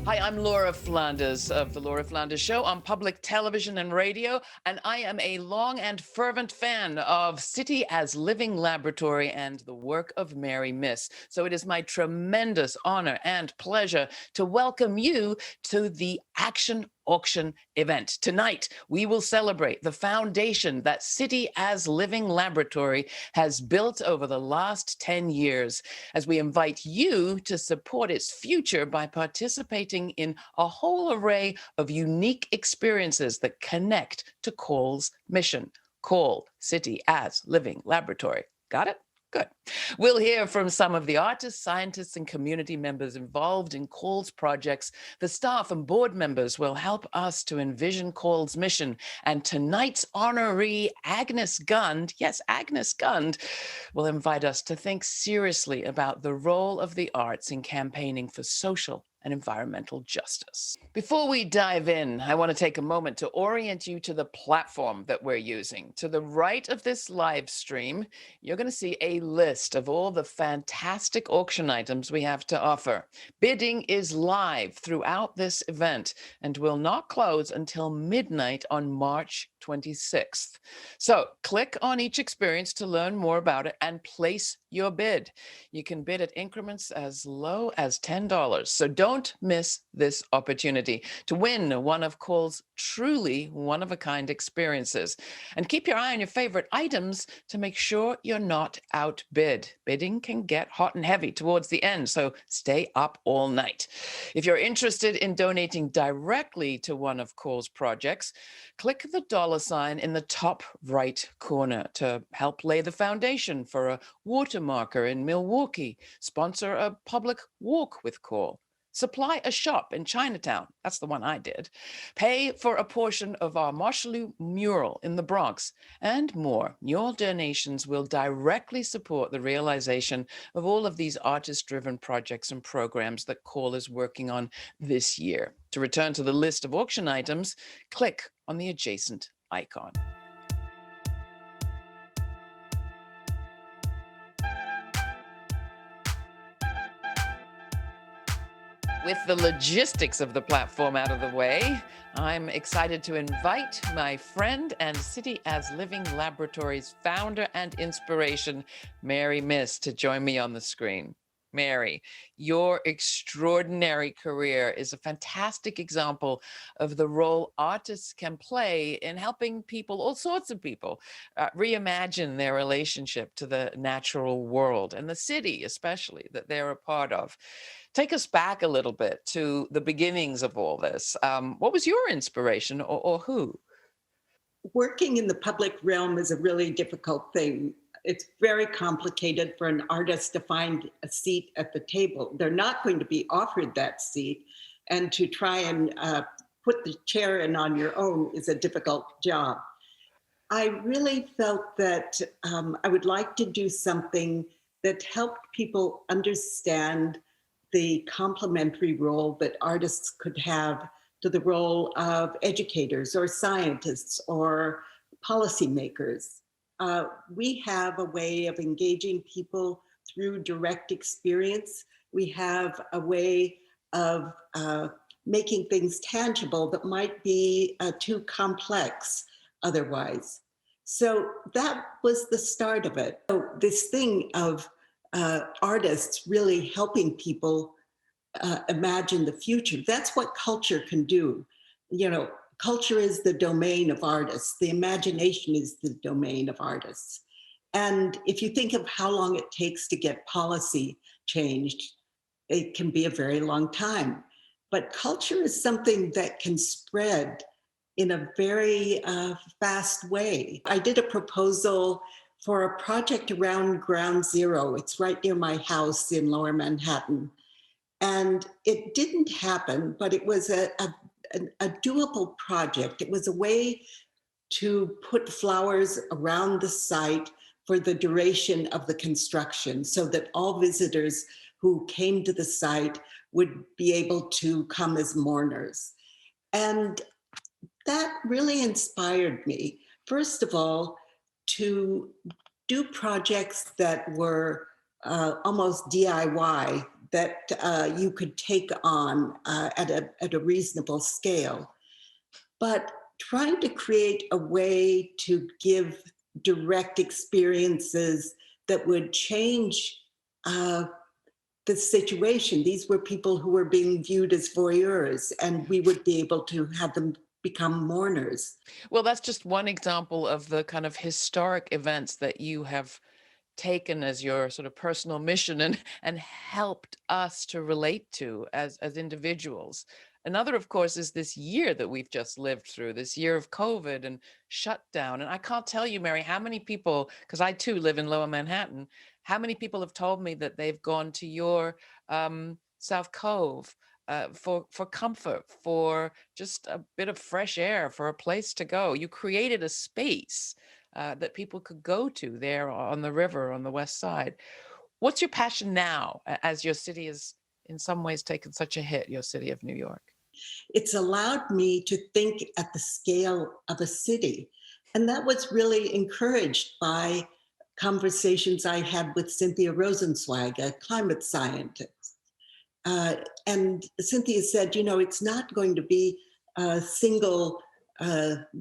Hi, I'm Laura Flanders of The Laura Flanders Show on public television and radio, and I am a long and fervent fan of City as Living Laboratory and the work of Mary Miss. So it is my tremendous honor and pleasure to welcome you to the Action Auction event. Tonight, we will celebrate the foundation that City as Living Laboratory has built over the last 10 years, as we invite you to support its future by participating in a whole array of unique experiences that connect to CALL's mission. CALL, City as Living Laboratory. Got it? Good. We'll hear from some of the artists, scientists, and community members involved in CALL's projects. The staff and board members will help us to envision CALL's mission. And tonight's honoree, Agnes Gund, yes, Agnes Gund, will invite us to think seriously about the role of the arts in campaigning for social and environmental justice. Before we dive in, I want to take a moment to orient you to the platform that we're using. To the right of this live stream, you're going to see a list of all the fantastic auction items we have to offer. Bidding is live throughout this event and will not close until midnight on March 26th. So click on each experience to learn more about it and place your bid. You can bid at increments as low as $10. So don't miss this opportunity to win one of CALL's truly one-of-a-kind experiences. And keep your eye on your favorite items to make sure you're not outbid. Bidding can get hot and heavy towards the end, so stay up all night. If you're interested in donating directly to one of CALL's projects, click the $sign in the top right corner to help lay the foundation for a Watermarker in Milwaukee, sponsor a public walk with CALL, supply a shop in Chinatown, that's the one I did, pay for a portion of our Marshallou mural in the Bronx, and more. Your donations will directly support the realization of all of these artist-driven projects and programs that CALL is working on this year. To return to the list of auction items, click on the adjacent icon. With the logistics of the platform out of the way, I'm excited to invite my friend and City as Living Laboratories founder and inspiration, Mary Miss, to join me on the screen. Mary, your extraordinary career is a fantastic example of the role artists can play in helping people, all sorts of people, reimagine their relationship to the natural world and the city, especially, that they're a part of. Take us back a little bit to the beginnings of all this. What was your inspiration, or who? Working in the public realm is a really difficult thing. It's very complicated for an artist to find a seat at the table. They're not going to be offered that seat, and to try and put the chair in on your own is a difficult job. I really felt that I would like to do something that helped people understand the complementary role that artists could have to the role of educators or scientists or policymakers. We have a way of engaging people through direct experience. We have a way of making things tangible that might be too complex otherwise. So that was the start of it. So this thing of artists really helping people imagine the future. That's what culture can do. You know, culture is the domain of artists. The imagination is the domain of artists. And if you think of how long it takes to get policy changed, it can be a very long time. But culture is something that can spread in a very fast way. I did a proposal for a project around Ground Zero. It's right near my house in Lower Manhattan. And it didn't happen, but it was a doable project. It was a way to put flowers around the site for the duration of the construction so that all visitors who came to the site would be able to come as mourners. And that really inspired me, first of all, to do projects that were almost DIY, that you could take on at a reasonable scale. But trying to create a way to give direct experiences that would change the situation. These were people who were being viewed as voyeurs, and we would be able to have them become mourners. Well, that's just one example of the kind of historic events that you have taken as your sort of personal mission and helped us to relate to as individuals. Another, of course, is this year that we've just lived through, this year of COVID and shutdown. And I can't tell you, Mary, how many people, because I too live in Lower Manhattan, how many people have told me that they've gone to your South Cove for comfort, for just a bit of fresh air, for a place to go. You created a space that people could go to there on the river on the west side. What's your passion now, as your city is in some ways taken such a hit, your city of New York? It's allowed me to think at the scale of a city. And that was really encouraged by conversations I had with Cynthia Rosenzweig, a climate scientist. And Cynthia said, it's not going to be single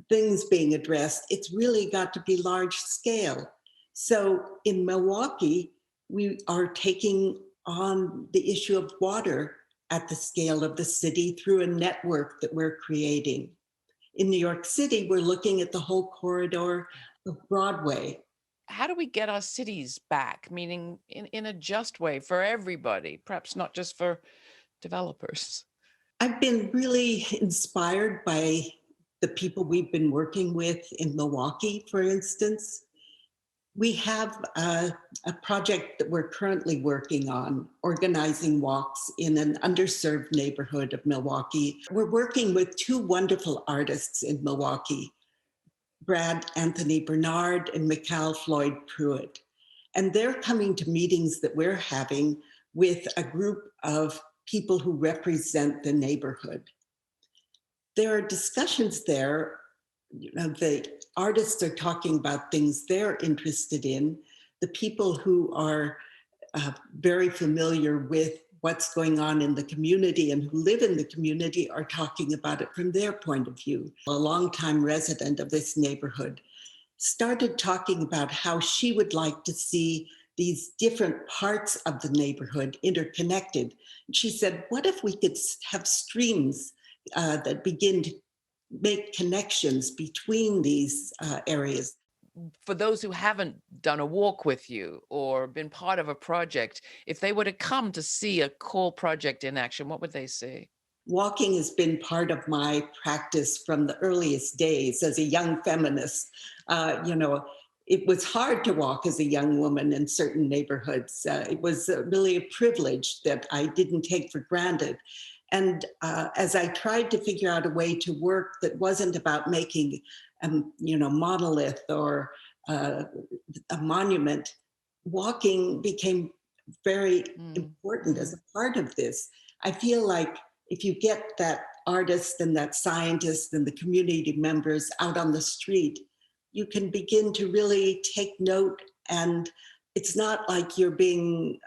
things being addressed. It's really got to be large scale. So in Milwaukee, we are taking on the issue of water at the scale of the city through a network that we're creating. In New York City, we're looking at the whole corridor of Broadway. How do we get our cities back, meaning in a just way for everybody, perhaps not just for developers? I've been really inspired by the people we've been working with in Milwaukee, for instance. We have a project that we're currently working on, organizing walks in an underserved neighborhood of Milwaukee. We're working with two wonderful artists in Milwaukee, Brad Anthony Bernard and Mikal Floyd Pruitt. And they're coming to meetings that we're having with a group of people who represent the neighborhood. There are discussions there. The artists are talking about things they're interested in. The people who are very familiar with what's going on in the community and who live in the community are talking about it from their point of view. A longtime resident of this neighborhood started talking about how she would like to see these different parts of the neighborhood interconnected. She said, what if we could have streams that begin to make connections between these areas? For those who haven't done a walk with you or been part of a project, if they were to come to see a cool project in action, what would they see? Walking has been part of my practice from the earliest days as a young feminist. It was hard to walk as a young woman in certain neighborhoods. It was really a privilege that I didn't take for granted. And as I tried to figure out a way to work that wasn't about making, monolith or a monument, walking became very important as a part of this. I feel like if you get that artist and that scientist and the community members out on the street, you can begin to really take note. And it's not like you're being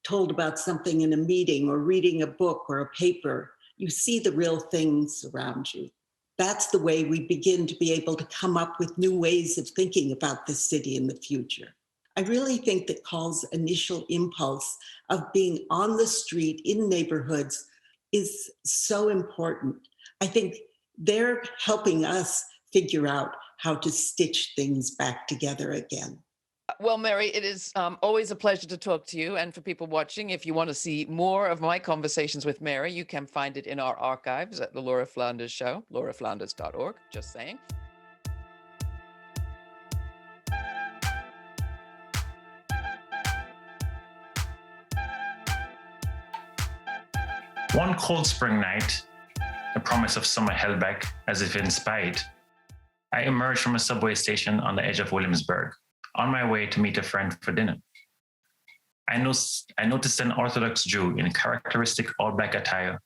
told about something in a meeting or reading a book or a paper. You see the real things around you. That's the way we begin to be able to come up with new ways of thinking about the city in the future. I really think that Call's initial impulse of being on the street in neighborhoods is so important. I think they're helping us figure out how to stitch things back together again. Well, Mary, it is always a pleasure to talk to you. And for people watching, if you want to see more of my conversations with Mary, you can find it in our archives at the Laura Flanders Show, lauraflanders.org, just saying. One cold spring night, the promise of summer held back as if in spite, I emerged from a subway station on the edge of Williamsburg, on my way to meet a friend for dinner. I noticed an Orthodox Jew in characteristic all-black attire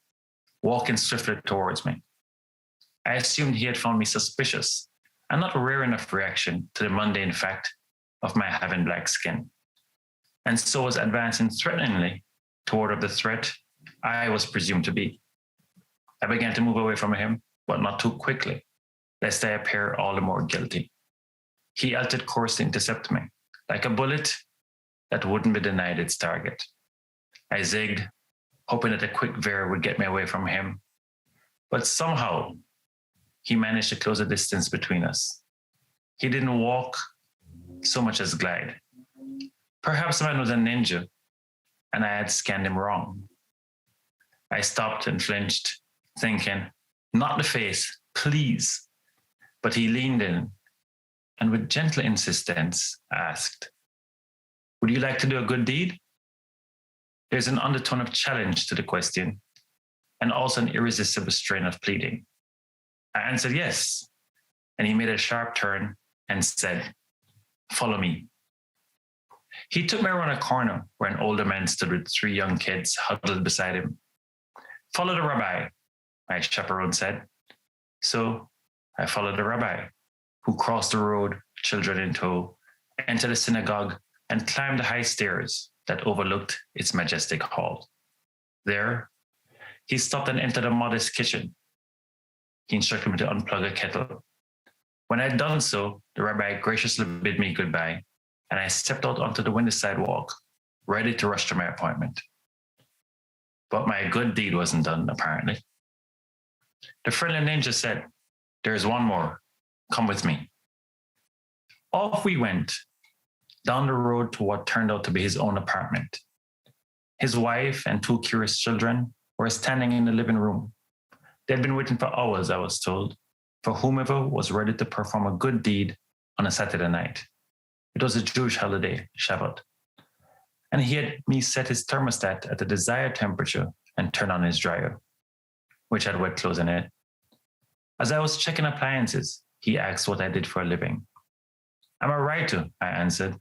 walking swiftly towards me. I assumed he had found me suspicious, and not a rare enough reaction to the mundane fact of my having black skin, and so was advancing threateningly to ward off the threat I was presumed to be. I began to move away from him, but not too quickly, lest I appear all the more guilty. He altered course to intercept me, like a bullet that wouldn't be denied its target. I zigged, hoping that a quick veer would get me away from him, but somehow he managed to close the distance between us. He didn't walk so much as glide. Perhaps the man was a ninja, and I had scanned him wrong. I stopped and flinched, thinking, not the face, please. But he leaned in and with gentle insistence asked, would you like to do a good deed? There's an undertone of challenge to the question and also an irresistible strain of pleading. I answered yes, and he made a sharp turn and said, follow me. He took me around a corner where an older man stood with 3 young kids huddled beside him. Follow the rabbi, my chaperone said. So I followed the rabbi, who crossed the road, children in tow, entered the synagogue, and climbed the high stairs that overlooked its majestic hall. There, he stopped and entered a modest kitchen. He instructed me to unplug a kettle. When I had done so, the rabbi graciously bid me goodbye, and I stepped out onto the window sidewalk, ready to rush to my appointment. But my good deed wasn't done, apparently. The friendly ninja said, there's one more. Come with me. Off we went, down the road to what turned out to be his own apartment. His wife and 2 curious children were standing in the living room. They'd been waiting for hours, I was told, for whomever was ready to perform a good deed on a Saturday night. It was a Jewish holiday, Shabbat. And he had me set his thermostat at the desired temperature and turn on his dryer, which had wet clothes in it. As I was checking appliances, he asked what I did for a living. I'm a writer, I answered,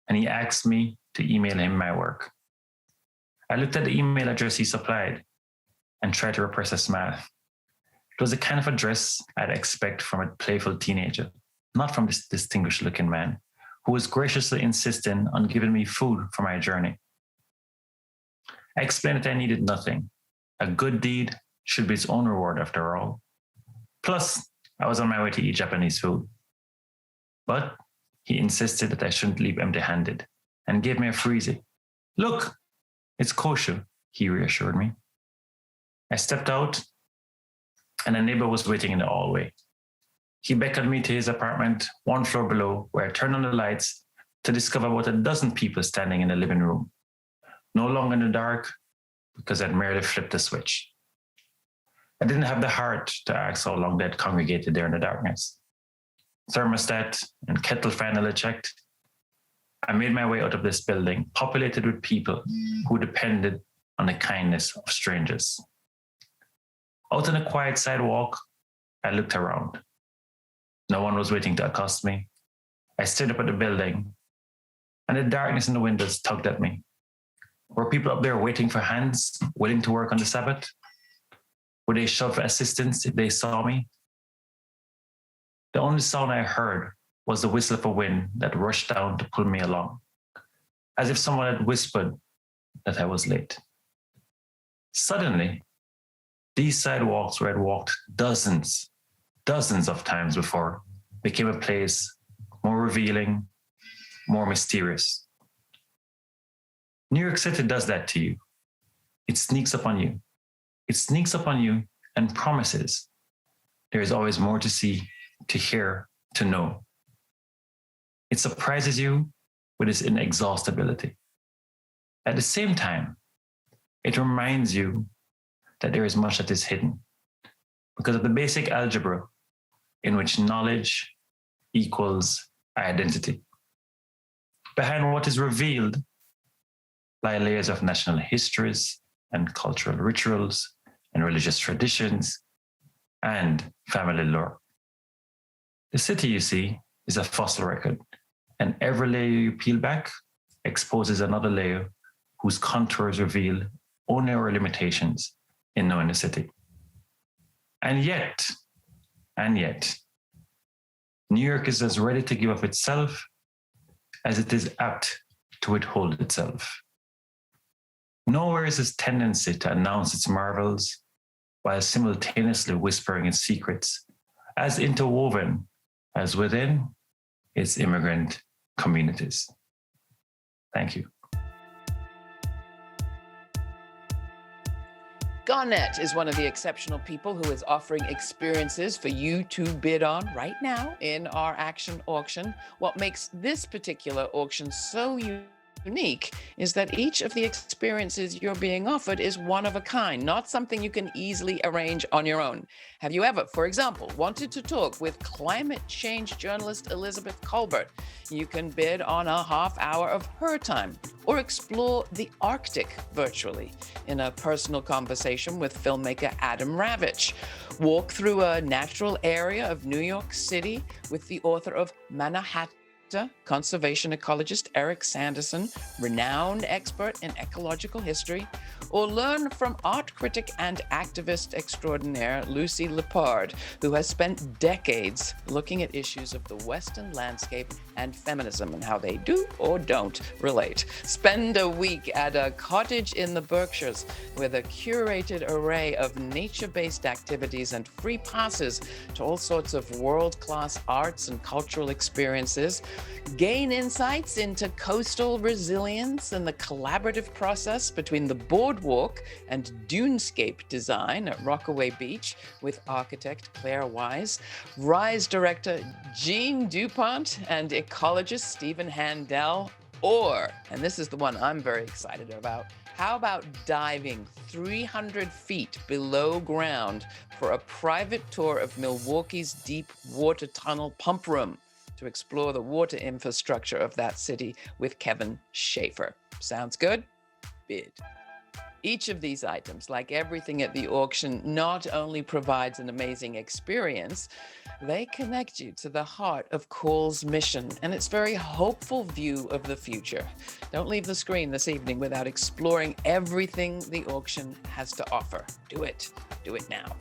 and he asked me to email him my work. I looked at the email address he supplied and tried to repress a smile. It was the kind of address I'd expect from a playful teenager, not from this distinguished-looking man who was graciously insisting on giving me food for my journey. I explained that I needed nothing. A good deed should be its own reward, after all. Plus, I was on my way to eat Japanese food. But he insisted that I shouldn't leave empty-handed and gave me a freezy. Look, it's kosher, he reassured me. I stepped out, and a neighbor was waiting in the hallway. He beckoned me to his apartment, 1 floor below, where I turned on the lights to discover about a dozen people standing in the living room. No longer in the dark, because I'd merely flipped the switch. I didn't have the heart to ask how long they'd congregated there in the darkness. Thermostat and kettle finally checked. I made my way out of this building, populated with people who depended on the kindness of strangers. Out on a quiet sidewalk, I looked around. No one was waiting to accost me. I stared up at the building, and the darkness in the windows tugged at me. Were people up there waiting for hands, willing to work on the Sabbath? Would they shout for assistance if they saw me? The only sound I heard was the whistle of a wind that rushed down to pull me along, as if someone had whispered that I was late. Suddenly, these sidewalks where I'd walked dozens of times before became a place more revealing, more mysterious. New York City does that to you. It sneaks up on you. It sneaks up on you and promises there is always more to see, to hear, to know. It surprises you with its inexhaustibility. At the same time, it reminds you that there is much that is hidden because of the basic algebra in which knowledge equals identity. Behind what is revealed lie layers of national histories and cultural rituals and religious traditions and family lore. The city, you see, is a fossil record, and every layer you peel back exposes another layer whose contours reveal only our limitations in knowing the city. And yet, New York is as ready to give up itself as it is apt to withhold itself. Nowhere is this tendency to announce its marvels while simultaneously whispering its secrets, as interwoven as within its immigrant communities. Thank you. Garnette is one of the exceptional people who is offering experiences for you to bid on right now in our action auction. What makes this particular auction so unique is that each of the experiences you're being offered is one of a kind, not something you can easily arrange on your own. Have you ever, for example, wanted to talk with climate change journalist Elizabeth Colbert? You can bid on a half hour of her time, or explore the Arctic virtually in a personal conversation with filmmaker Adam Ravitch. Walk through a natural area of New York City with the author of Manhattan, conservation ecologist Eric Sanderson, renowned expert in ecological history, or learn from art critic and activist extraordinaire Lucy Lepard, who has spent decades looking at issues of the Western landscape and feminism and how they do or don't relate. Spend a week at a cottage in the Berkshires with a curated array of nature-based activities and free passes to all sorts of world-class arts and cultural experiences. Gain insights into coastal resilience and the collaborative process between the boardwalk and dunescape design at Rockaway Beach with architect Claire Wise, RISE director Jean Dupont, and ecologist Stephen Handel. Or, and this is the one I'm very excited about, how about diving 300 feet below ground for a private tour of Milwaukee's deep water tunnel pump room to explore the water infrastructure of that city with Kevin Schaefer? Sounds good? Bid. Each of these items, like everything at the auction, not only provides an amazing experience, they connect you to the heart of CALL's mission and its very hopeful view of the future. Don't leave the screen this evening without exploring everything the auction has to offer. Do it. Do it now.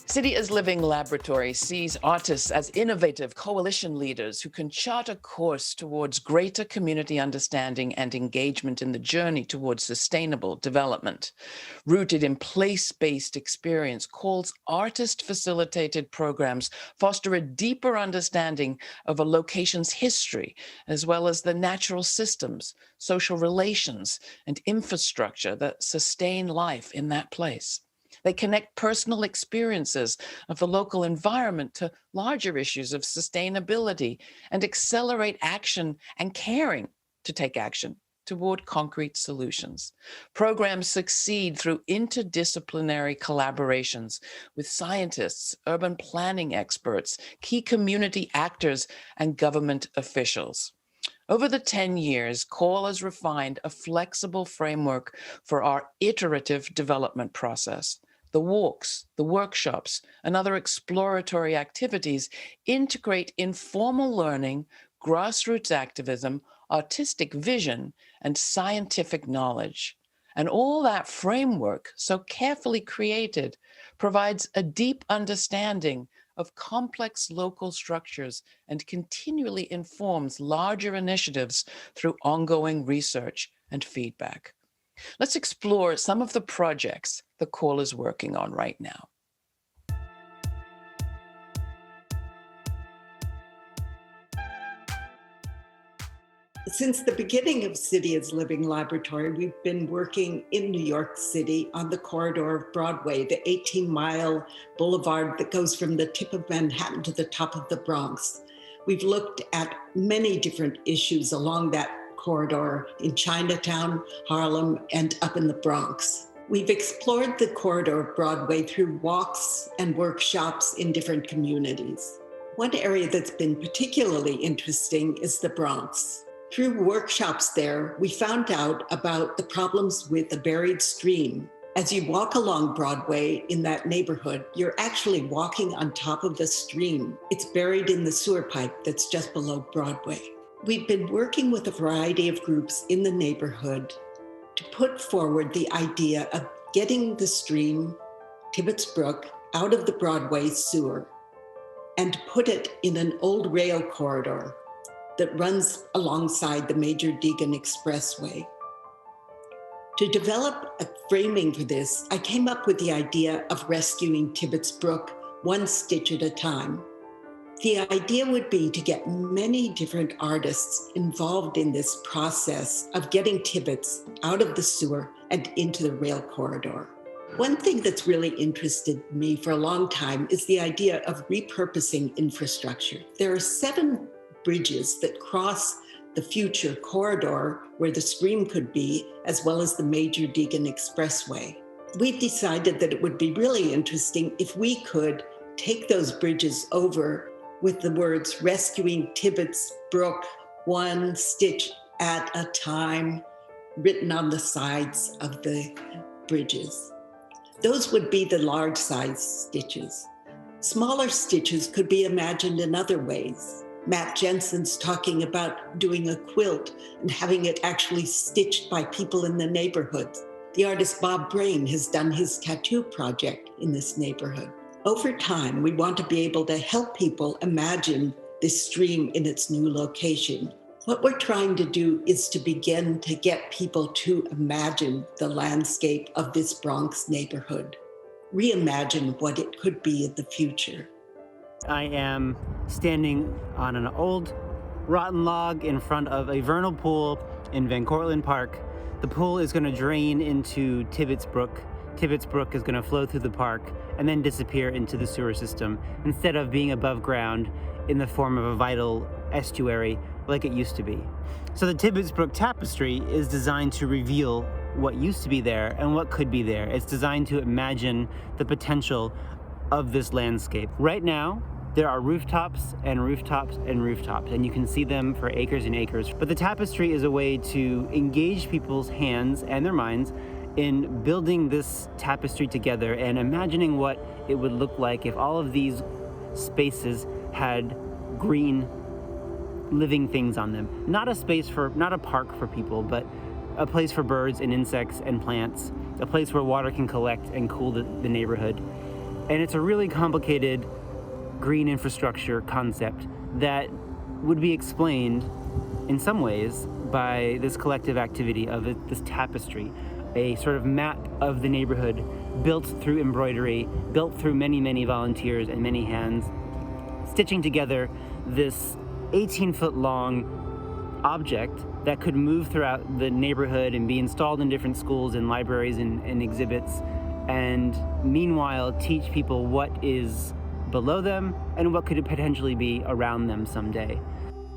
City as Living Laboratory sees artists as innovative coalition leaders who can chart a course towards greater community understanding and engagement in the journey towards sustainable development. Rooted in place-based experience, CALL's artist-facilitated programs foster a deeper understanding of a location's history, as well as the natural systems, social relations, and infrastructure that sustain life in that place. They connect personal experiences of the local environment to larger issues of sustainability and accelerate action and caring to take action toward concrete solutions. Programs succeed through interdisciplinary collaborations with scientists, urban planning experts, key community actors, and government officials. Over the 10 years, CALL has refined a flexible framework for our iterative development process. The walks, the workshops, and other exploratory activities integrate informal learning, grassroots activism, artistic vision, and scientific knowledge. And all that framework, so carefully created, provides a deep understanding of complex local structures and continually informs larger initiatives through ongoing research and feedback. Let's explore some of the projects the CALL is working on right now. Since the beginning of City as Living Laboratory, we've been working in New York City on the corridor of Broadway, the 18-mile boulevard that goes from the tip of Manhattan to the top of the Bronx. We've looked at many different issues along that corridor in Chinatown, Harlem, and up in the Bronx. We've explored the corridor of Broadway through walks and workshops in different communities. One area that's been particularly interesting is the Bronx. Through workshops there, we found out about the problems with a buried stream. As you walk along Broadway in that neighborhood, you're actually walking on top of the stream. It's buried in the sewer pipe that's just below Broadway. We've been working with a variety of groups in the neighborhood to put forward the idea of getting the stream, Tibbetts Brook, out of the Broadway sewer. and put it in an old rail corridor that runs alongside the Major Deegan Expressway. To develop a framing for this, I came up with the idea of rescuing Tibbetts Brook one stitch at a time. The idea would be to get many different artists involved in this process of getting Tibbetts out of the sewer and into the rail corridor. One thing that's really interested me for a long time is the idea of repurposing infrastructure. There are 7 bridges that cross the future corridor where the stream could be, as well as the Major Deegan Expressway. We've decided that it would be really interesting if we could take those bridges over with the words "Rescuing Tibbetts Brook, one stitch at a time" written on the sides of the bridges. Those would be the large size stitches. Smaller stitches could be imagined in other ways. Matt Jensen's talking about doing a quilt and having it actually stitched by people in the neighborhood. The artist Bob Brain has done his tattoo project in this neighborhood. Over time, we want to be able to help people imagine this stream in its new location. What we're trying to do is to begin to get people to imagine the landscape of this Bronx neighborhood, reimagine what it could be in the future. I am standing on an old rotten log in front of a vernal pool in Van Cortlandt Park. The pool is going to drain into Tibbetts Brook. Tibbetts Brook is going to flow through the park and then disappear into the sewer system instead of being above ground in the form of a vital estuary like it used to be. So the Tibbetts Brook tapestry is designed to reveal what used to be there and what could be there. It's designed to imagine the potential of this landscape. Right now, there are rooftops and rooftops and rooftops, and you can see them for acres and acres. But the tapestry is a way to engage people's hands and their minds in building this tapestry together and imagining what it would look like if all of these spaces had green living things on them. Not a park for people, but a place for birds and insects and plants, a place where water can collect and cool the neighborhood. And it's a really complicated green infrastructure concept that would be explained in some ways by this collective activity of this tapestry, a sort of map of the neighborhood built through embroidery, built through many, many volunteers and many hands, stitching together this 18-foot long object that could move throughout the neighborhood and be installed in different schools and libraries and exhibits, and meanwhile teach people what is below them and what could potentially be around them someday.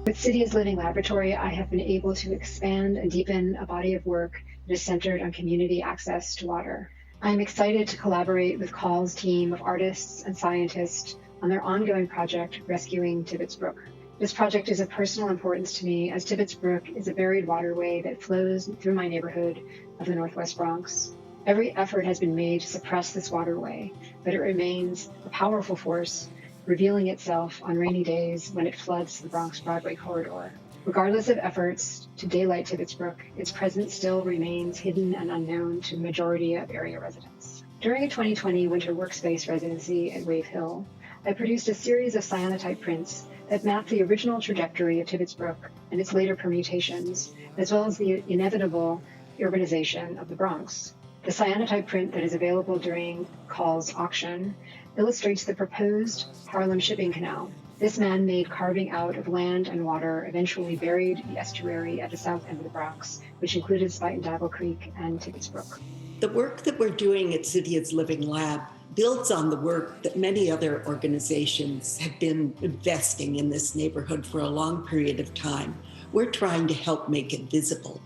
With City as Living Laboratory, I have been able to expand and deepen a body of work that is centered on community access to water. I'm excited to collaborate with Call's team of artists and scientists on their ongoing project, Rescuing Tibbetts Brook. This project is of personal importance to me, as Tibbetts Brook is a buried waterway that flows through my neighborhood of the Northwest Bronx. Every effort has been made to suppress this waterway, but it remains a powerful force, revealing itself on rainy days when it floods the Bronx Broadway corridor. Regardless of efforts to daylight Tibbetts Brook, its presence still remains hidden and unknown to the majority of area residents. During a 2020 winter workspace residency at Wave Hill, I produced a series of cyanotype prints that map the original trajectory of Tibbetts Brook and its later permutations, as well as the inevitable urbanization of the Bronx. The cyanotype print that is available during Call's auction illustrates the proposed Harlem Shipping Canal. This man-made carving out of land and water eventually buried the estuary at the south end of the Bronx, which included Spite and Dabble Creek and Tibbetts Brook. The work that we're doing at City as Living Lab builds on the work that many other organizations have been investing in this neighborhood for a long period of time. We're trying to help make it visible.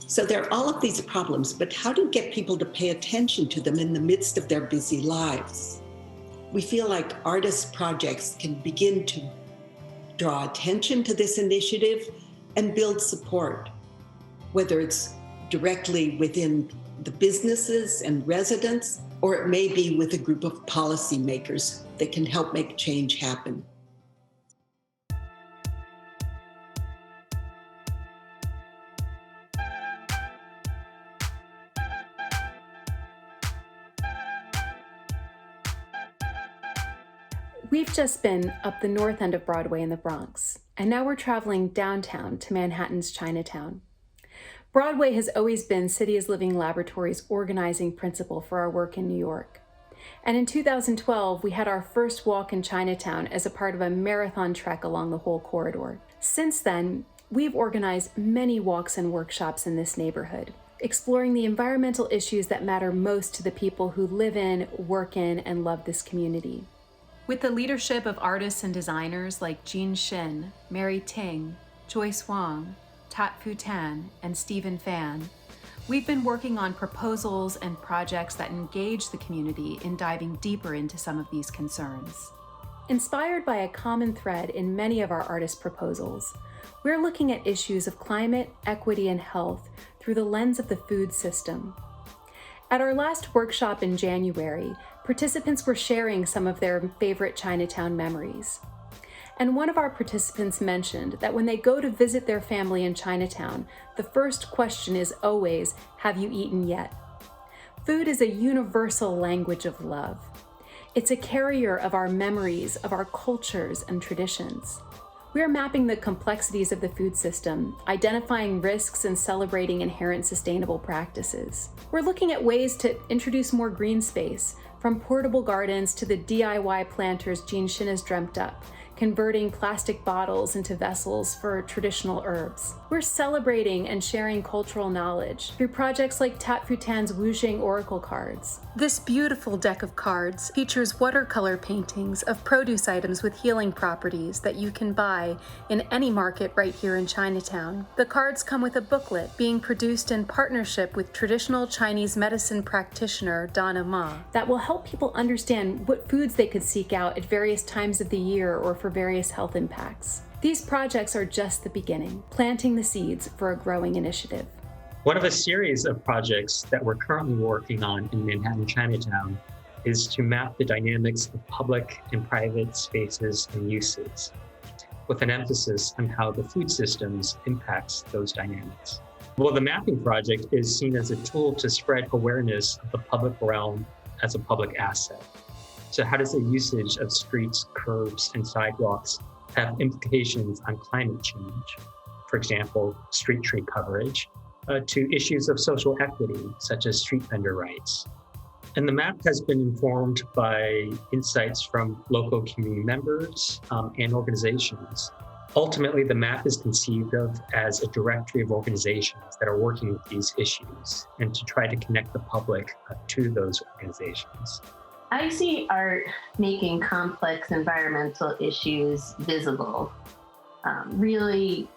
So there are all of these problems, but how to get people to pay attention to them in the midst of their busy lives? We feel like artist projects can begin to draw attention to this initiative and build support, whether it's directly within the businesses and residents, or it may be with a group of policymakers that can help make change happen. We've just been up the north end of Broadway in the Bronx, and now we're traveling downtown to Manhattan's Chinatown. Broadway has always been City is Living Laboratory's organizing principle for our work in New York. And in 2012, we had our first walk in Chinatown as a part of a marathon trek along the whole corridor. Since then, we've organized many walks and workshops in this neighborhood, exploring the environmental issues that matter most to the people who live in, work in, and love this community. With the leadership of artists and designers like Jean Shin, Mary Ting, Joyce Wong, Tat Fu Tan, and Stephen Fan, we've been working on proposals and projects that engage the community in diving deeper into some of these concerns. Inspired by a common thread in many of our artist proposals, we're looking at issues of climate, equity, and health through the lens of the food system. At our last workshop in January, participants were sharing some of their favorite Chinatown memories. And one of our participants mentioned that when they go to visit their family in Chinatown, the first question is always, "Have you eaten yet?" Food is a universal language of love. It's a carrier of our memories, of our cultures and traditions. We are mapping the complexities of the food system, identifying risks and celebrating inherent sustainable practices. We're looking at ways to introduce more green space, from portable gardens to the DIY planters Jean Shin has dreamt up, converting plastic bottles into vessels for traditional herbs. We're celebrating and sharing cultural knowledge through projects like Tat Fu Tan's Wujing Oracle cards. This beautiful deck of cards features watercolor paintings of produce items with healing properties that you can buy in any market right here in Chinatown. The cards come with a booklet being produced in partnership with traditional Chinese medicine practitioner Donna Ma that will help people understand what foods they could seek out at various times of the year or for various health impacts. These projects are just the beginning, planting the seeds for a growing initiative. One of a series of projects that we're currently working on in Manhattan Chinatown is to map the dynamics of public and private spaces and uses, with an emphasis on how the food systems impacts those dynamics. Well, the mapping project is seen as a tool to spread awareness of the public realm as a public asset. So how does the usage of streets, curbs, and sidewalks have implications on climate change? For example, street tree coverage, to issues of social equity, such as street vendor rights. And the map has been informed by insights from local community members and organizations. Ultimately, the map is conceived of as a directory of organizations that are working with these issues and to try to connect the public to those organizations. I see art making complex environmental issues visible, really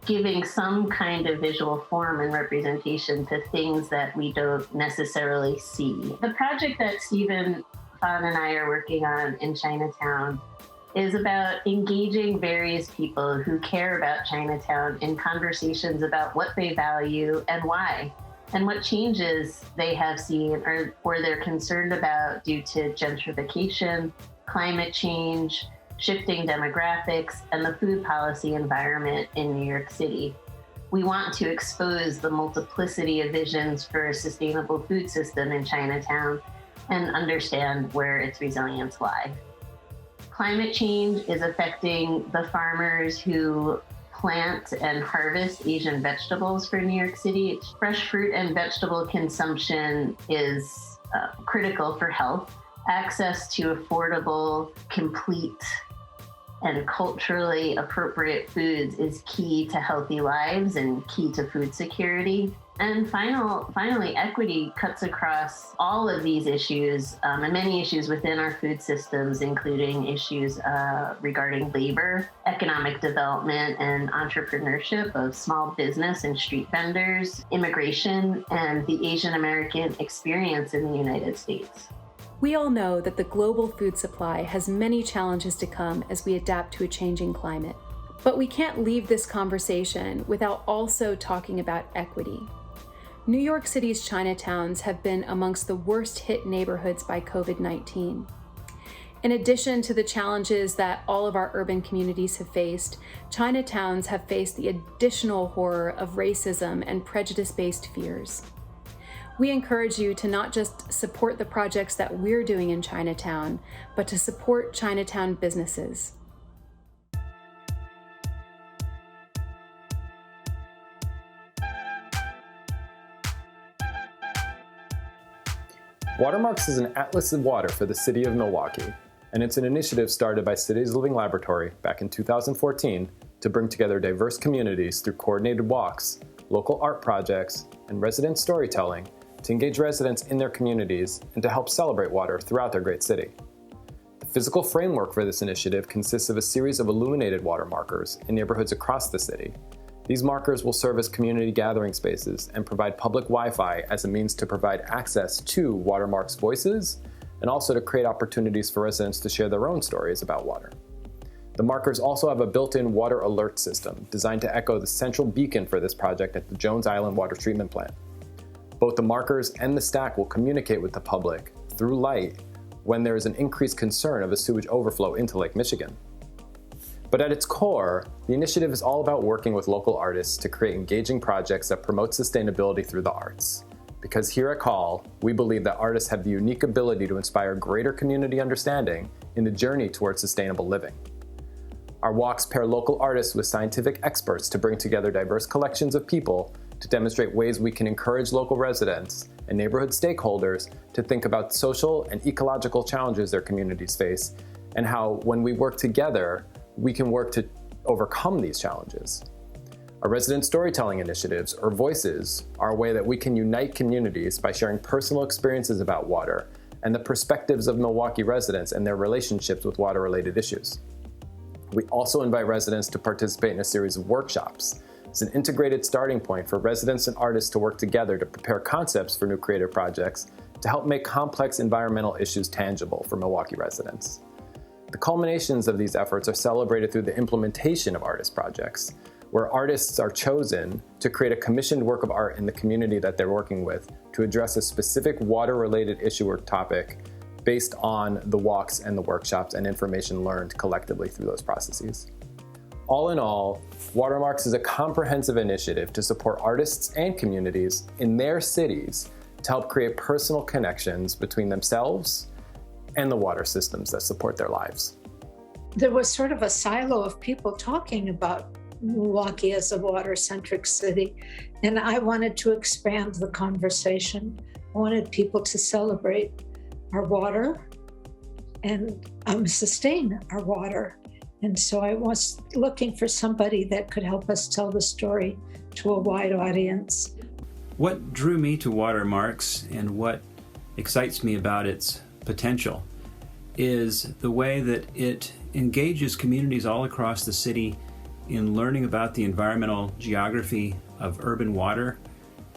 giving some kind of visual form and representation to things that we don't necessarily see. The project that Stephen Fan and I are working on in Chinatown is about engaging various people who care about Chinatown in conversations about what they value and why, and what changes they have seen or they're concerned about due to gentrification, climate change, shifting demographics, and the food policy environment in New York City. We want to expose the multiplicity of visions for a sustainable food system in Chinatown and understand where its resilience lie. Climate change is affecting the farmers who plant and harvest Asian vegetables for New York City. Fresh fruit and vegetable consumption is critical for health. Access to affordable, complete, and culturally appropriate foods is key to healthy lives and key to food security. And finally, equity cuts across all of these issues and many issues within our food systems, including issues regarding labor, economic development, and entrepreneurship of small business and street vendors, immigration, and the Asian American experience in the United States. We all know that the global food supply has many challenges to come as we adapt to a changing climate. But we can't leave this conversation without also talking about equity. New York City's Chinatowns have been amongst the worst hit neighborhoods by COVID-19. In addition to the challenges that all of our urban communities have faced, Chinatowns have faced the additional horror of racism and prejudice-based fears. We encourage you to not just support the projects that we're doing in Chinatown, but to support Chinatown businesses. Watermarks is an atlas of water for the city of Milwaukee, and it's an initiative started by Cities Living Laboratory back in 2014 to bring together diverse communities through coordinated walks, local art projects, and resident storytelling to engage residents in their communities and to help celebrate water throughout their great city. The physical framework for this initiative consists of a series of illuminated water markers in neighborhoods across the city. These markers will serve as community gathering spaces and provide public Wi-Fi as a means to provide access to Watermarks voices and also to create opportunities for residents to share their own stories about water. The markers also have a built-in water alert system designed to echo the central beacon for this project at the Jones Island Water Treatment Plant. Both the markers and the stack will communicate with the public through light when there is an increased concern of a sewage overflow into Lake Michigan. But at its core, the initiative is all about working with local artists to create engaging projects that promote sustainability through the arts. Because here at Call, we believe that artists have the unique ability to inspire greater community understanding in the journey towards sustainable living. Our walks pair local artists with scientific experts to bring together diverse collections of people to demonstrate ways we can encourage local residents and neighborhood stakeholders to think about social and ecological challenges their communities face, and how, when we work together, we can work to overcome these challenges. Our resident storytelling initiatives, or voices, are a way that we can unite communities by sharing personal experiences about water and the perspectives of Milwaukee residents and their relationships with water-related issues. We also invite residents to participate in a series of workshops. It's an integrated starting point for residents and artists to work together to prepare concepts for new creative projects to help make complex environmental issues tangible for Milwaukee residents. The culminations of these efforts are celebrated through the implementation of artist projects, where artists are chosen to create a commissioned work of art in the community that they're working with to address a specific water-related issue or topic based on the walks and the workshops and information learned collectively through those processes. All in all, Watermarks is a comprehensive initiative to support artists and communities in their cities to help create personal connections between themselves and the water systems that support their lives. There was sort of a silo of people talking about Milwaukee as a water-centric city, and I wanted to expand the conversation. I wanted people to celebrate our water and sustain our water. And so I was looking for somebody that could help us tell the story to a wide audience. What drew me to Watermarks and what excites me about its potential is the way that it engages communities all across the city in learning about the environmental geography of urban water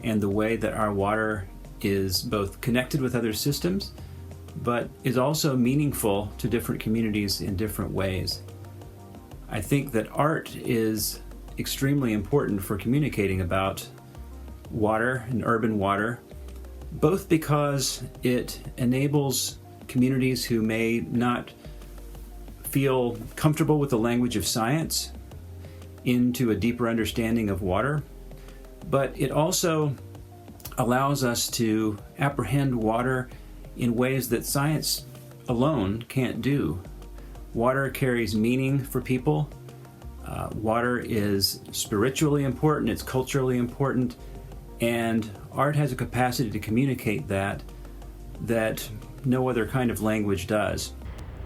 and the way that our water is both connected with other systems, but is also meaningful to different communities in different ways. I think that art is extremely important for communicating about water and urban water, both because it enables communities who may not feel comfortable with the language of science into a deeper understanding of water, but it also allows us to apprehend water in ways that science alone can't do. Water carries meaning for people. Water is spiritually important, it's culturally important, and art has a capacity to communicate that no other kind of language does.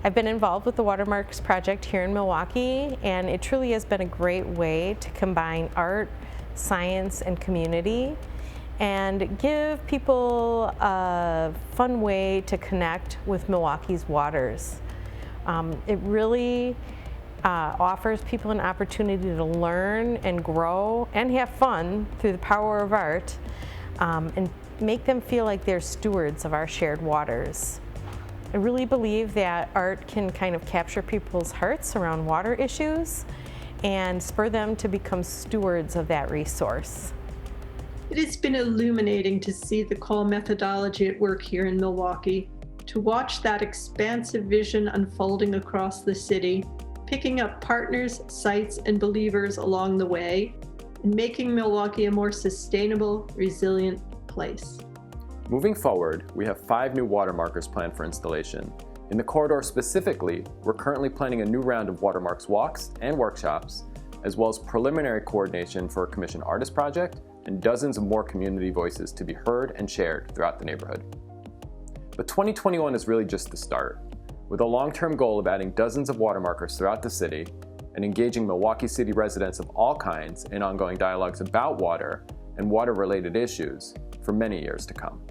I've been involved with the Watermarks project here in Milwaukee, and it truly has been a great way to combine art, science, and community, and give people a fun way to connect with Milwaukee's waters. It really offers people an opportunity to learn and grow and have fun through the power of art, and make them feel like they're stewards of our shared waters. I really believe that art can kind of capture people's hearts around water issues and spur them to become stewards of that resource. It has been illuminating to see the call methodology at work here in Milwaukee, to watch that expansive vision unfolding across the city, picking up partners, sites, and believers along the way, and making Milwaukee a more sustainable, resilient place. Moving forward, we have 5 new watermarkers planned for installation. In the corridor specifically, we're currently planning a new round of watermarks walks and workshops, as well as preliminary coordination for a commissioned artist project and dozens of more community voices to be heard and shared throughout the neighborhood. But 2021 is really just the start. With a long-term goal of adding dozens of watermarkers throughout the city and engaging Milwaukee City residents of all kinds in ongoing dialogues about water and water-related issues for many years to come.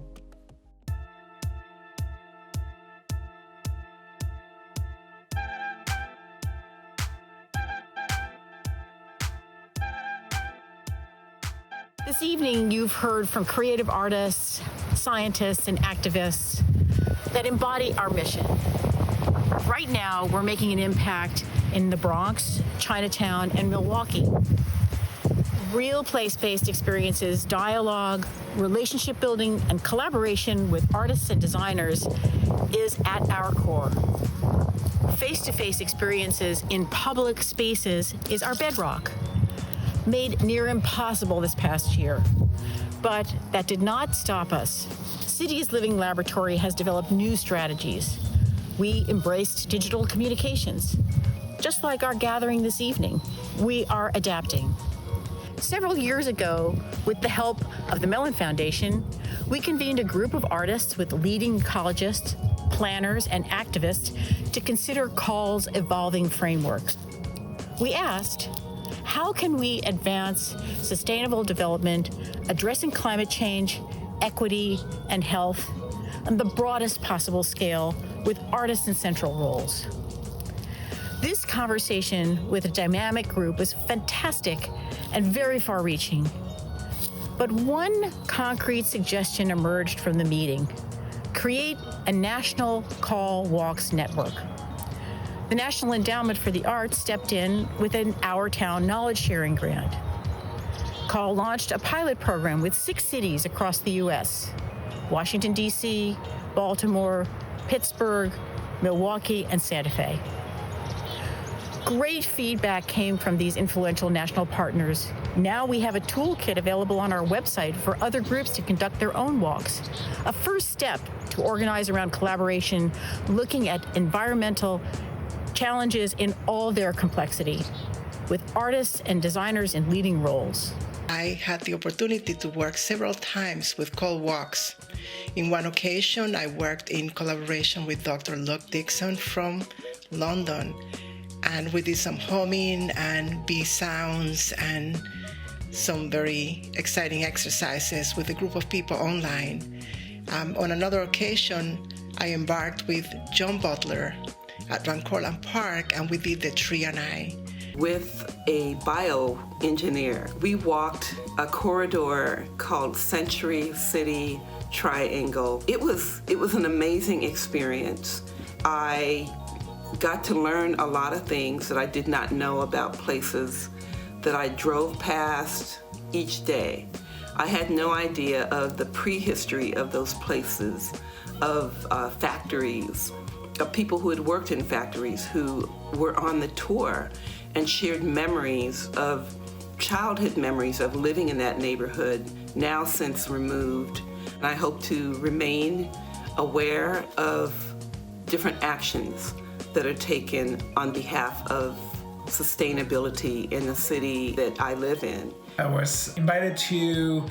This evening, you've heard from creative artists, scientists, and activists that embody our mission. Right now, we're making an impact in the Bronx, Chinatown, and Milwaukee. Real place-based experiences, dialogue, relationship building, and collaboration with artists and designers is at our core. Face-to-face experiences in public spaces is our bedrock. Made near impossible this past year. But that did not stop us. Cities Living Laboratory has developed new strategies. We embraced digital communications. Just like our gathering this evening, we are adapting. Several years ago, with the help of the Mellon Foundation, we convened a group of artists with leading ecologists, planners, and activists to consider CALL's evolving frameworks. We asked, how can we advance sustainable development, addressing climate change, equity, and health on the broadest possible scale with artists in central roles? This conversation with a dynamic group was fantastic and very far-reaching. But one concrete suggestion emerged from the meeting: create a national call walks network. The National Endowment for the Arts stepped in with an Our Town knowledge sharing grant. CALL launched a pilot program with 6 cities across the U.S. Washington, D.C., Baltimore, Pittsburgh, Milwaukee, and Santa Fe. Great feedback came from these influential national partners. Now we have a toolkit available on our website for other groups to conduct their own walks. A first step to organize around collaboration, looking at environmental challenges in all their complexity, with artists and designers in leading roles. I had the opportunity to work several times with CALL Walks. In one occasion, I worked in collaboration with Dr. Luke Dixon from London, and we did some humming and bee sounds and some very exciting exercises with a group of people online. On another occasion, I embarked with John Butler at Van Cortlandt Park, and we did the Tree and I. With a bioengineer, we walked a corridor called Century City Triangle. It was an amazing experience. I got to learn a lot of things that I did not know about places that I drove past each day. I had no idea of the prehistory of those places, of factories, of people who had worked in factories, who were on the tour and shared memories of childhood memories of living in that neighborhood, now since removed. And I hope to remain aware of different actions that are taken on behalf of sustainability in the city that I live in. I was invited to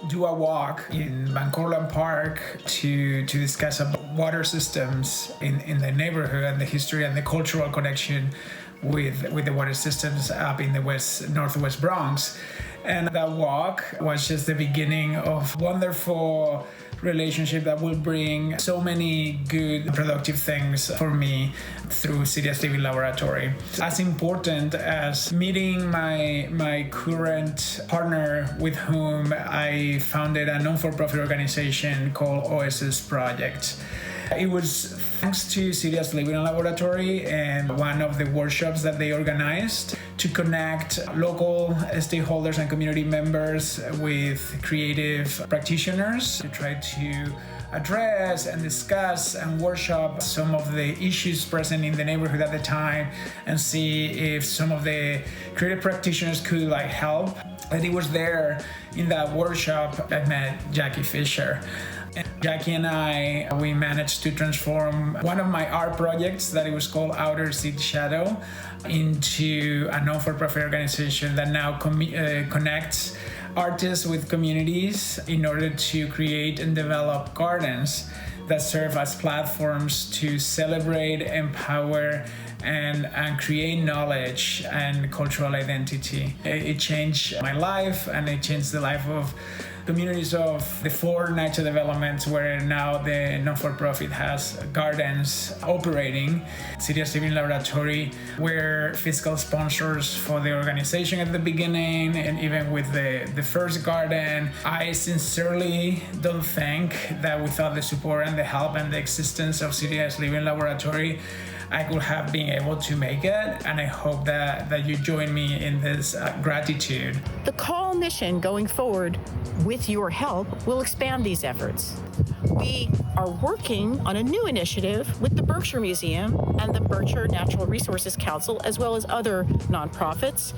do a walk in Van Cortlandt Park to discuss about water systems in the neighborhood and the history and the cultural connection with the water systems up in the northwest Bronx. And that walk was just the beginning of wonderful relationship that will bring so many good productive things for me through Cities Living Laboratory. As important as meeting my current partner with whom I founded a non-for-profit organization called OSS Project. It was thanks to Cities Living Laboratory and one of the workshops that they organized to connect local stakeholders and community members with creative practitioners to try to address and discuss and workshop some of the issues present in the neighborhood at the time and see if some of the creative practitioners could help. And it was there in that workshop I met Jackie Fisher. Jackie and I, we managed to transform one of my art projects that it was called Outer City Shadow into a non-for-profit organization that now connects artists with communities in order to create and develop gardens that serve as platforms to celebrate, empower, and create knowledge and cultural identity. It changed my life, and it changed the life of communities of the 4 nature developments where now the non-for-profit has gardens operating. City as Living Laboratory were fiscal sponsors for the organization at the beginning, and even with the first garden. I sincerely don't think that without the support and the help and the existence of City as Living Laboratory, I could have been able to make it, and I hope that you join me in this gratitude. The call mission going forward, with your help, will expand these efforts. We are working on a new initiative with the Berkshire Museum and the Berkshire Natural Resources Council, as well as other nonprofits,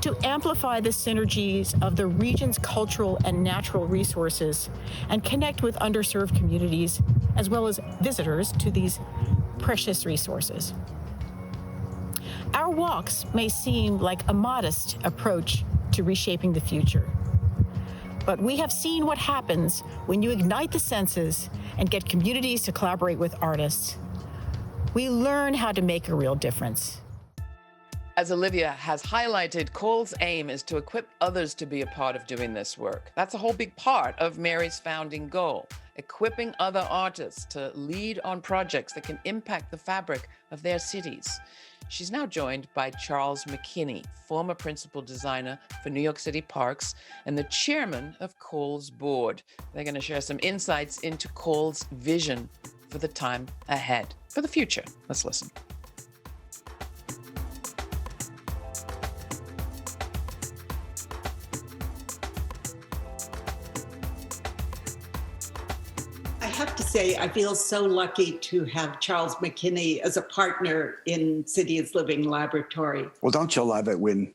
to amplify the synergies of the region's cultural and natural resources and connect with underserved communities, as well as visitors to these precious resources. Our walks may seem like a modest approach to reshaping the future, but we have seen what happens when you ignite the senses and get communities to collaborate with artists. We learn how to make a real difference. As Olivia has highlighted, Cole's aim is to equip others to be a part of doing this work. That's a whole big part of Mary's founding goal, equipping other artists to lead on projects that can impact the fabric of their cities. She's now joined by Charles Mckinney, former principal designer for New York City Parks and the chairman of Cole's board. They're going to share some insights into Cole's vision for the time ahead, for the future. Let's listen. I have to say, I feel so lucky to have Charles Mckinney as a partner in City as Living Laboratory. Well, don't you love it when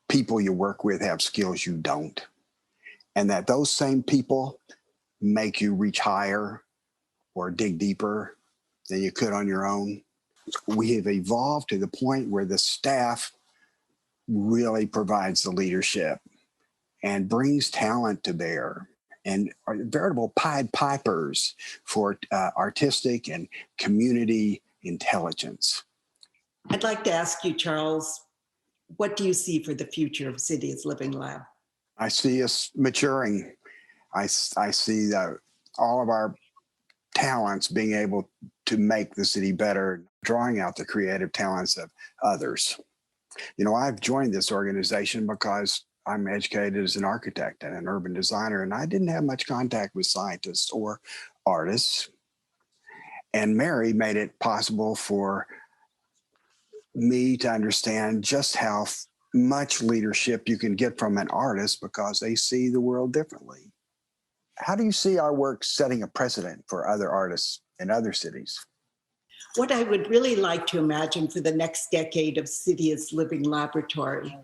people you work with have skills you don't, and that those same people make you reach higher or dig deeper than you could on your own? We have evolved to the point where the staff really provides the leadership and brings talent to bear, and are veritable Pied Pipers for artistic and community intelligence. I'd like to ask you, Charles, what do you see for the future of City as Living Lab? I see us maturing. I see all of our talents being able to make the city better, drawing out the creative talents of others. You know, I've joined this organization because I'm educated as an architect and an urban designer, and I didn't have much contact with scientists or artists. And Mary made it possible for me to understand just how much leadership you can get from an artist because they see the world differently. How do you see our work setting a precedent for other artists in other cities? What I would really like to imagine for the next decade of City as Living Laboratory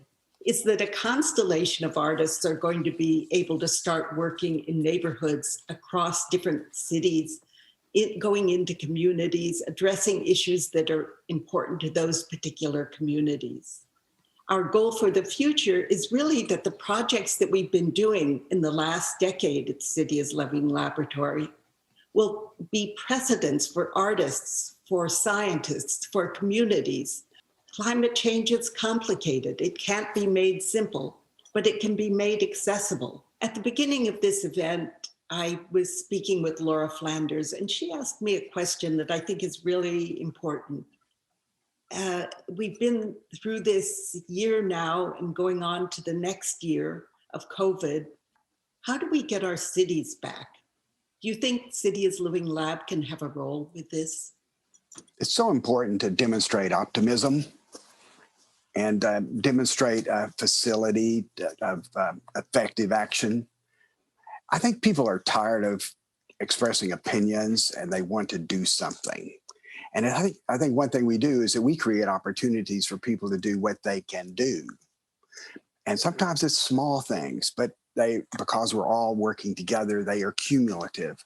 is that a constellation of artists are going to be able to start working in neighborhoods across different cities, going into communities, addressing issues that are important to those particular communities. Our goal for the future is really that the projects that we've been doing in the last decade at City as Living Laboratory will be precedents for artists, for scientists, for communities. Climate change is complicated. It can't be made simple, but it can be made accessible. At the beginning of this event, I was speaking with Laura Flanders, and she asked me a question that I think is really important. We've been through this year now and going on to the next year of COVID. How do we get our cities back? Do you think City as Living Lab can have a role with this? It's so important to demonstrate optimism and demonstrate a facility of effective action. I think people are tired of expressing opinions and they want to do something. And I think one thing we do is that we create opportunities for people to do what they can do. And sometimes it's small things, but because we're all working together, they are cumulative.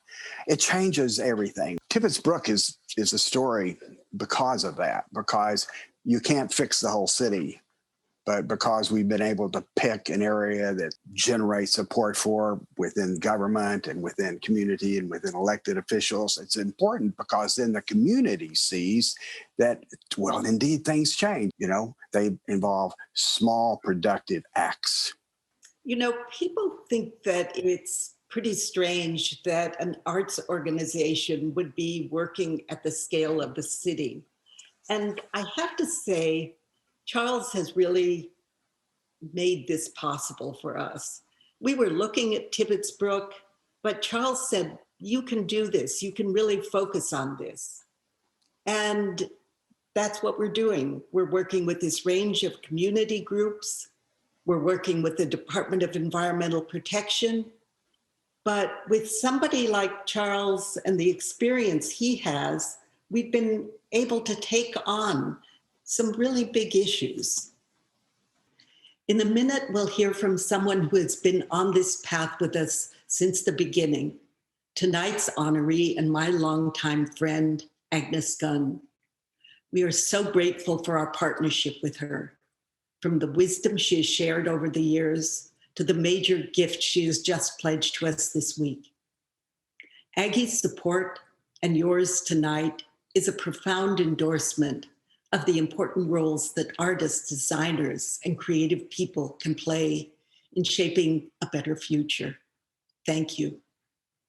It changes everything. Tibbetts Brook is a story because of that, because you can't fix the whole city, but because we've been able to pick an area that generates support for within government and within community and within elected officials, it's important because then the community sees that, well, indeed, things change. They involve small, productive acts. People think that it's pretty strange that an arts organization would be working at the scale of the city. And I have to say, Charles has really made this possible for us. We were looking at Tibbetts Brook, but Charles said, you can do this. You can really focus on this. And that's what we're doing. We're working with this range of community groups. We're working with the Department of Environmental Protection. But with somebody like Charles and the experience he has, we've been able to take on some really big issues. In a minute, we'll hear from someone who has been on this path with us since the beginning. Tonight's honoree and my longtime friend, Agnes Gund. We are so grateful for our partnership with her. From the wisdom she has shared over the years to the major gift she has just pledged to us this week. Aggie's support and yours tonight is a profound endorsement of the important roles that artists, designers, and creative people can play in shaping a better future. Thank you.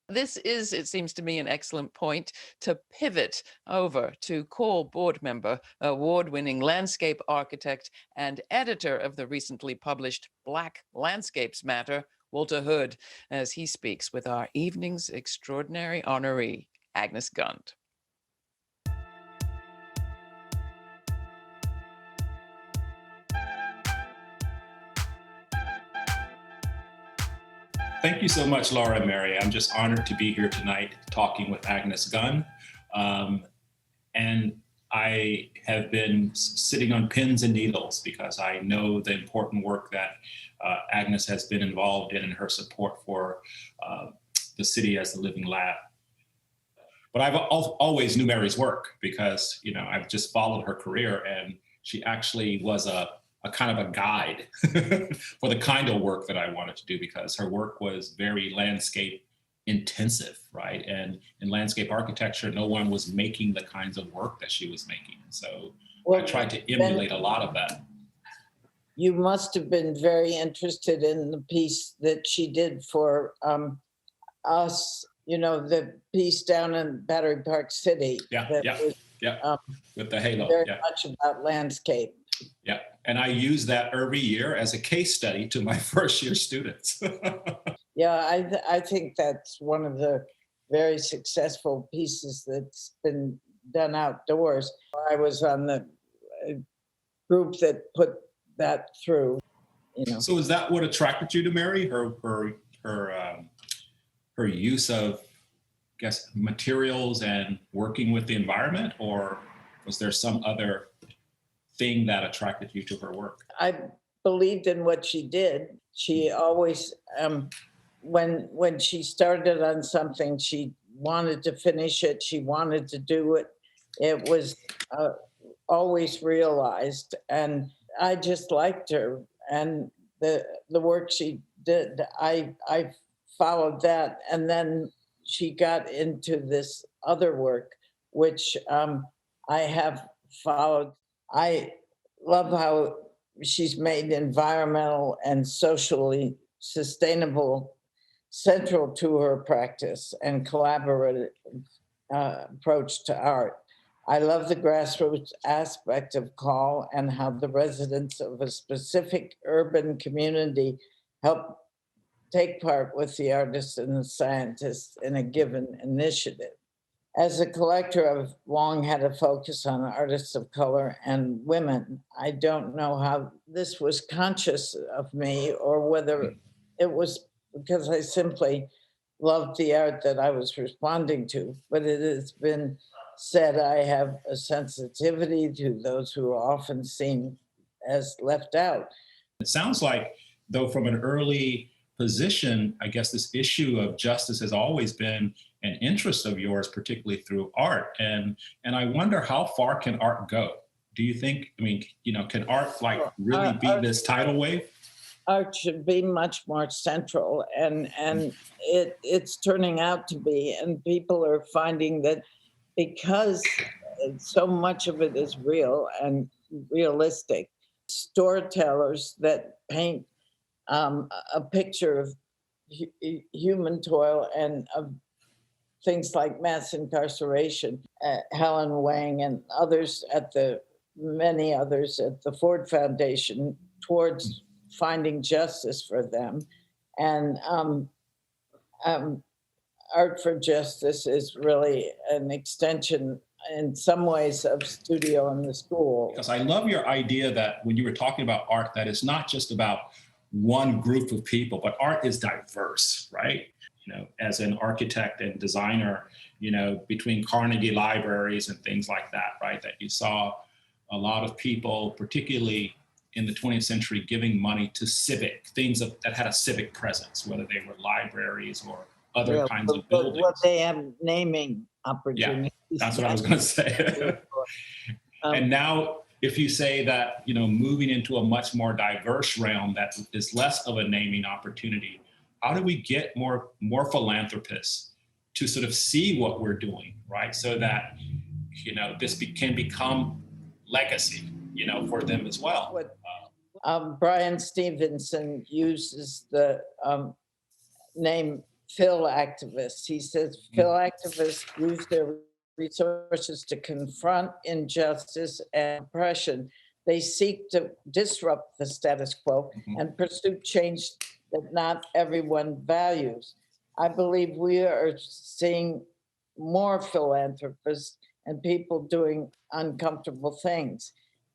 This is, it seems to me, an excellent point to pivot over to call board member, award-winning landscape architect, and editor of the recently published Black Landscapes Matter, Walter Hood, as he speaks with our evening's extraordinary honoree, Agnes Gund. Thank you so much, Laura and Mary. I'm just honored to be here tonight talking with Agnes Gund. And I have been sitting on pins and needles because I know the important work that Agnes has been involved in and her support for the city as a living lab. But I've always knew Mary's work because, I've just followed her career, and she actually was a kind of a guide for the kind of work that I wanted to do, because her work was very landscape intensive, right? And in landscape architecture, no one was making the kinds of work that she was making. So I tried to emulate a lot of that. You must have been very interested in the piece that she did for us, the piece down in Battery Park City. With the halo. Very much about landscape. Yeah, and I use that every year as a case study to my first year students. Yeah, I think that's one of the very successful pieces that's been done outdoors. I was on the group that put that through. So is that what attracted you to Mary? Her use of, I guess, materials and working with the environment, or was there some other thing that attracted you to her work? I believed in what she did. She always, when she started on something, she wanted to finish it. She wanted to do it. It was always realized, and I just liked her. And the work she did, I followed that, and then she got into this other work, which I have followed. I love how she's made environmental and socially sustainable central to her practice and collaborative approach to art. I love the grassroots aspect of CALL and how the residents of a specific urban community help take part with the artists and the scientists in a given initiative. As a collector, I've long had a focus on artists of color and women. I don't know how this was conscious of me or whether it was because I simply loved the art that I was responding to, but it has been said I have a sensitivity to those who are often seen as left out. It sounds like, though, from an early position, I guess this issue of justice has always been an interest of yours, particularly through art. And I wonder, how far can art go? Do you think, I mean, can art like really be this tidal wave? Art should be much more central, and it's turning out to be, and people are finding that because so much of it is real and realistic, storytellers that paint a picture of human toil and of things like mass incarceration, Helen Wang and many others at the Ford Foundation towards finding justice for them. And Art for Justice is really an extension in some ways of Studio in the School. Because I love your idea that when you were talking about art, that it's not just about one group of people, but art is diverse, right? As an architect and designer, between Carnegie libraries and things like that, right? That you saw a lot of people, particularly in the 20th century, giving money to civic things that had a civic presence, whether they were libraries or other kinds of buildings. What they have naming opportunities. Yeah, that's what I was going to say. And now, if you say that, moving into a much more diverse realm that is less of a naming opportunity, how do we get more philanthropists to sort of see what we're doing, right? So that, this can become legacy, for them as well. Brian Stevenson uses the name Phil activists. He says Phil activists use their resources to confront injustice and oppression. They seek to disrupt the status quo and pursue change that not everyone values. I believe we are seeing more philanthropists and people doing uncomfortable things.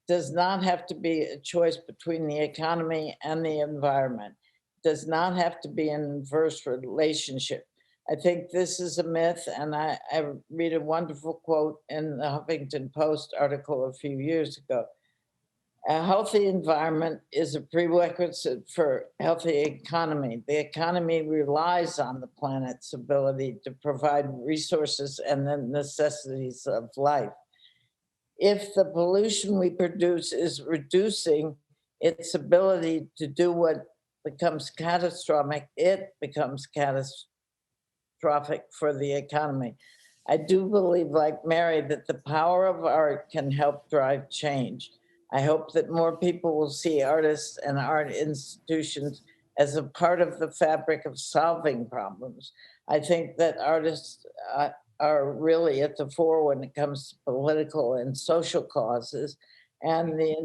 It does not have to be a choice between the economy and the environment. It does not have to be an inverse relationship. I think this is a myth, and I read a wonderful quote in the Huffington Post article a few years ago. A healthy environment is a prerequisite for a healthy economy. The economy relies on the planet's ability to provide resources and the necessities of life. If the pollution we produce is reducing its ability to do what becomes catastrophic, it becomes catastrophic for the economy. I do believe, like Mary, that the power of art can help drive change. I hope that more people will see artists and art institutions as a part of the fabric of solving problems. I think that artists are really at the fore when it comes to political and social causes and the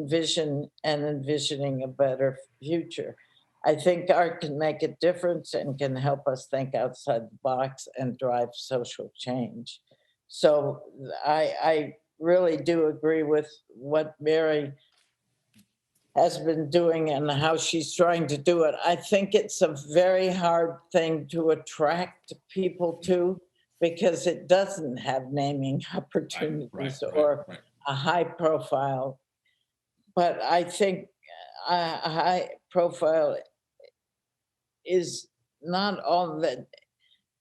envisioning a better future. I think art can make a difference and can help us think outside the box and drive social change. So I really do agree with what Mary has been doing and how she's trying to do it. I think it's a very hard thing to attract people to because it doesn't have naming opportunities or a high profile. But I think a high profile is not all that.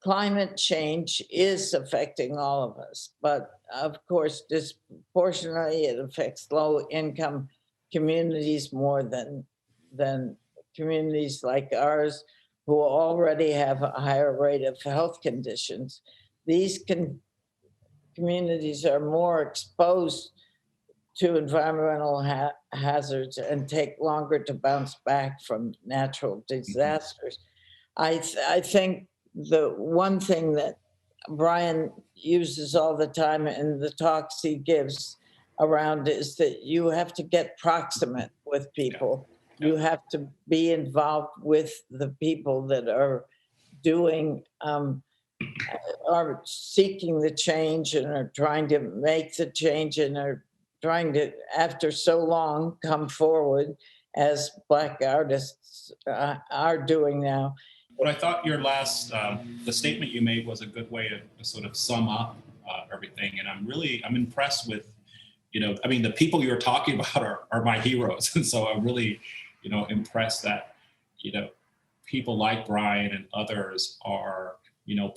Climate change is affecting all of us, but of course, disproportionately, it affects low-income communities more than communities like ours, who already have a higher rate of health conditions. These communities are more exposed to environmental hazards and take longer to bounce back from natural disasters. I think the one thing that Brian uses all the time in the talks he gives around is that you have to get proximate with people. You have to be involved with the people that are doing, are seeking the change and are trying to make the change and are trying to, after so long, come forward as Black artists are doing now. But I thought your last, the statement you made was a good way to sort of sum up everything. And I'm impressed with, the people you're talking about are my heroes. And so I'm really, impressed that, people like Brian and others are,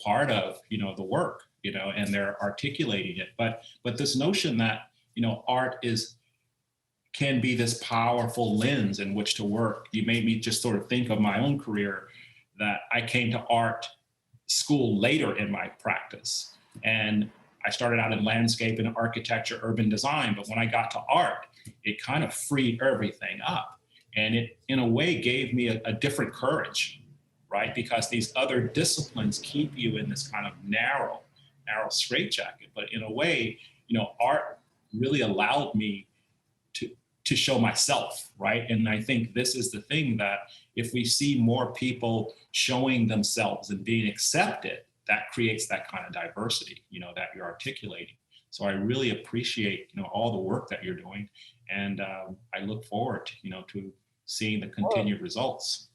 part of, the work, and they're articulating it. But this notion that, art can be this powerful lens in which to work. You made me just sort of think of my own career, that I came to art school later in my practice. And I started out in landscape and architecture, urban design, but when I got to art, it kind of freed everything up. And it, in a way, gave me a different courage, right? Because these other disciplines keep you in this kind of narrow straitjacket. But in a way, art really allowed me to show myself, right? And I think this is the thing, that if we see more people showing themselves and being accepted, that creates that kind of diversity, that you're articulating. So I really appreciate, all the work that you're doing. And I look forward, to seeing the continued results.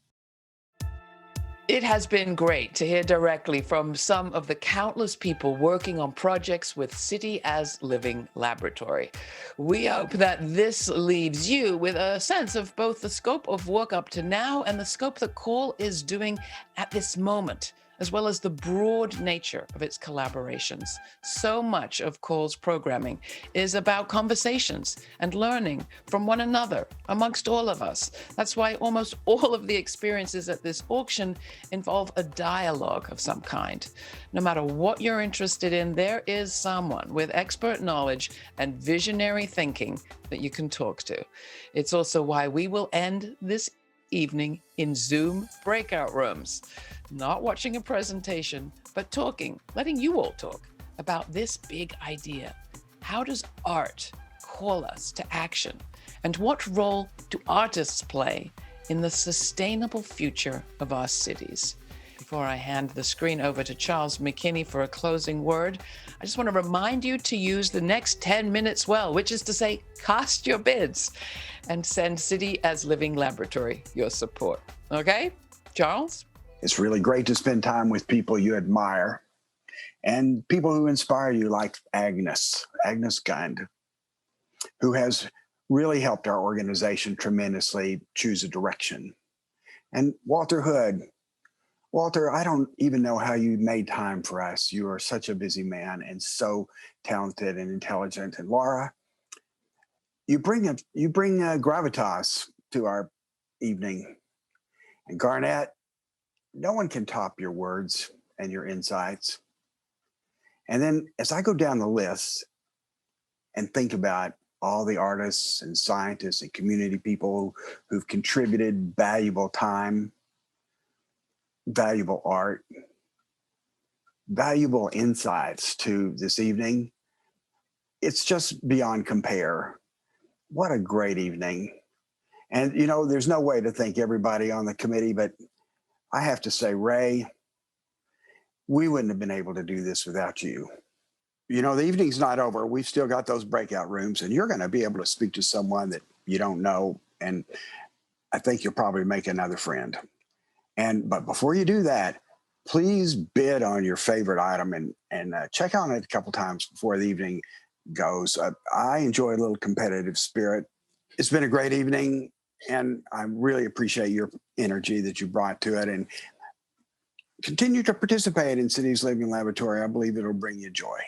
It has been great to hear directly from some of the countless people working on projects with City as Living Laboratory. We hope that this leaves you with a sense of both the scope of work up to now and the scope that CALL is doing at this moment, as well as the broad nature of its collaborations. So much of CALL's programming is about conversations and learning from one another amongst all of us. That's why almost all of the experiences at this auction involve a dialogue of some kind. No matter what you're interested in, there is someone with expert knowledge and visionary thinking that you can talk to. It's also why we will end this evening in Zoom breakout rooms, not watching a presentation, but talking, letting you all talk about this big idea. How does art call us to action? And what role do artists play in the sustainable future of our cities? Before I hand the screen over to Charles Mckinney for a closing word, I just want to remind you to use the next 10 minutes well, which is to say, cast your bids and send City as Living Laboratory your support. Okay, Charles? It's really great to spend time with people you admire and people who inspire you, like Agnes Gund, who has really helped our organization tremendously choose a direction. And Walter Hood. Walter, I don't even know how you made time for us. You are such a busy man and so talented and intelligent. And Laura, you bring gravitas to our evening. And Garnette, no one can top your words and your insights. And then as I go down the list and think about all the artists and scientists and community people who've contributed valuable time, valuable art, valuable insights to this evening, it's just beyond compare. What a great evening. And, there's no way to thank everybody on the committee, but I have to say, Ray, we wouldn't have been able to do this without you. The evening's not over. We've still got those breakout rooms, and you're going to be able to speak to someone that you don't know, and I think you'll probably make another friend. But before you do that, please bid on your favorite item and check on it a couple times before the evening goes. I enjoy a little competitive spirit. It's been a great evening, and I really appreciate your energy that you brought to it. And continue to participate in City's Living Laboratory. I believe it'll bring you joy.